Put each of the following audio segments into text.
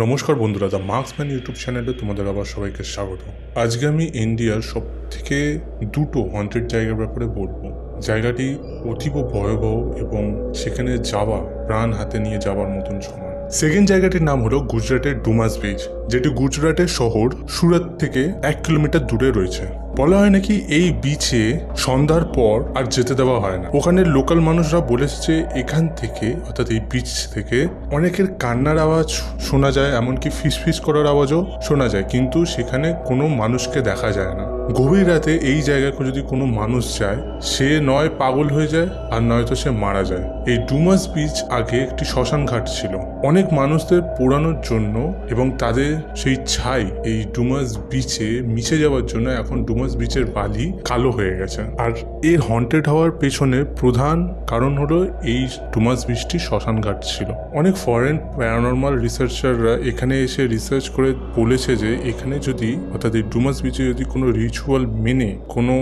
নমস্কার বন্ধুরা, the marksman YouTube চ্যানেলে তোমাদের আবার সবাইকে স্বাগত। আজকে আমি ইন্ডিয়ার সব থেকে দুটো হন্টেড জায়গার ব্যাপারে বলবো। জায়গাটি অতীব ভয়াবহ এবং সেখানে যাওয়া প্রাণ হাতে নিয়ে যাওয়ার মতন সমান। সেকেন্ড জায়গাটির নাম হলো গুজরাটের ডুমাস বিচ, যেটি গুজরাটের শহর সুরাত থেকে 1 কিলোমিটার দূরে রয়েছে। বলা হয় নাকি এই বিচে সন্ধ্যার পর আর যেতে দেওয়া হয় না। ওখানের লোকাল মানুষরা বলেছে এখান থেকে, অর্থাৎ এই বিচ থেকে অনেকের কান্নার আওয়াজ শোনা যায়, এমনকি ফিসফিস করার আওয়াজও শোনা যায়, কিন্তু সেখানে কোনো মানুষকে দেখা যায় না। গভীর রাতে এই জায়গায় যদি কোনো মানুষ যায়, সে নয় পাগল হয়ে যায় আর নয়তো সে মারা যায়। এই ডুমাস বিচ আগে একটি শ্মশান ঘাট ছিল। অনেক মানুষদের পোড়ানোর জন্য এবং তাদের সেই ছাই এই ডুমাস বিচে মিশে যাওয়ার জন্য এখন ডুমাস বিচের বালি কালো হয়ে গেছে। আর এর হন্টেড হওয়ার পেছনে প্রধান কারণ হলো এই ডুমাস বিচটি শ্মশান ঘাট ছিল। অনেক ফরেন প্যারানর্মাল রিসার্চাররা এখানে এসে রিসার্চ করে বলেছে যে এখানে যদি, অর্থাৎ এই ডুমাস বিচে যদি কোনো রিচুয়াল মেনে কোনো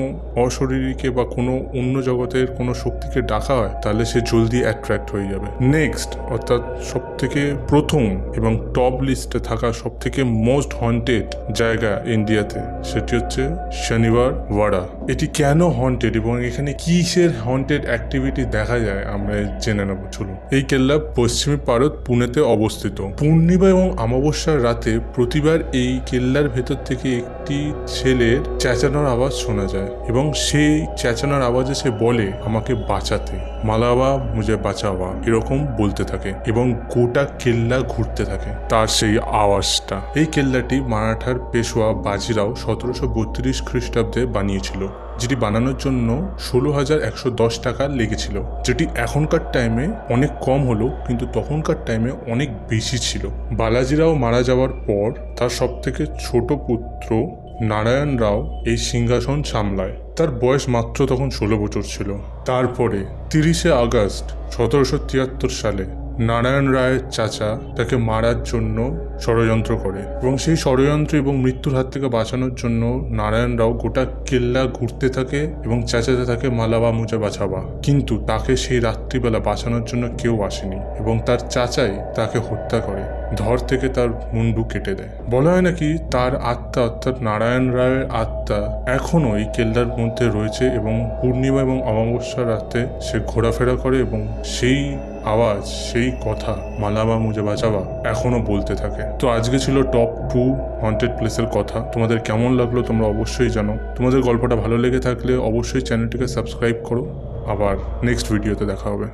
অশরীরীকে বা কোনো অন্য জগতের কোনো শক্তিকে ডাকা হয়, তাহলে সে জলদি অ্যাট্রাক্ট হয়ে যাবে। নেক্সট, অর্থাৎ সব থেকে প্রথম এবং টপ লিস্টে থাকা সব থেকে মোস্ট হন্টেড জায়গা ইন্ডিয়াতে, সেটি হচ্ছে শনিবার ওয়াড়া। এটি কেন হন্টেড এবং এখানে কিসের হন্টেড অ্যাক্টিভিটি দেখা যায় আমরা জেনে নেব, চলুন। এই কেল্লা পশ্চিমী ভারত, পুনেতে অবস্থিত। পূর্ণিমা এবং অমাবস্যার রাতে প্রতিবার এই কেল্লার ভেতর থেকে একটি ছেলের চেঁচানোর আওয়াজ শোনা যায় এবং সেই চেঁচানোর আওয়াজে সে বলে, আমাকে বাঁচাতে, মালাবা মুঝে বাঁচাওয়া, এরকম বলতে থাকে এবং গোটা কেল্লা ঘুরতে থাকে তার সেই আওয়াজটা। এই কেল্লাটি মারাঠার পেশোয়া বাজিরাও 1732 খ্রিস্টাব্দে বানিয়েছিল, যেটি বানানোর জন্য 16,110 টাকা লেগেছিল, যেটি এখনকার টাইমে অনেক কম হলো, কিন্তু তখনকার টাইমে অনেক বেশি ছিল। বালাজিরাও মারা যাওয়ার পর তার সব থেকে ছোট পুত্র নারায়ণ রাও এই সিংহাসন সামলায়। তার বয়স মাত্র তখন 16 বছর ছিল। তারপরে 30শে আগস্ট 1773 সালে নারায়ণ রায়ের চাচা তাকে মারার জন্য ষড়যন্ত্র করে এবং সেই ষড়যন্ত্র এবং মৃত্যুর হাত থেকে বাঁচানোর জন্য নারায়ণ রাও গোটা কেল্লা ঘুরতে থাকে এবং চেঁচাতে থাকে, মালাবা মুঝে বাঁচাবা। কিন্তু তাকে সেই রাত্রিবেলা বাঁচানোর জন্য কেউ আসেনি এবং তার চাচাই তাকে হত্যা করে, ধর থেকে তার মুন্ডু কেটে দেয়। বলা হয় নাকি তার আত্মা, অর্থাৎ নারায়ণ রায়ের আত্মা এখনো এই কেল্লার মধ্যে রয়েছে এবং পূর্ণিমা এবং অমাবস্যার রাতে সে ঘোরাফেরা করে এবং সেই আওয়াজ, সেই কথা, মালাবা মুঝে বাঁচাবা, এখনো বলতে থাকে। তো আজকে ছিল টপ 2 হন্টেড প্লেসের কথা। তোমাদের কেমন লাগলো তোমরা অবশ্যই জানো। তোমাদের গল্পটা ভালো লেগে থাকলে অবশ্যই চ্যানেলটিকে সাবস্ক্রাইব করো। আবার নেক্সট ভিডিওতে দেখা হবে।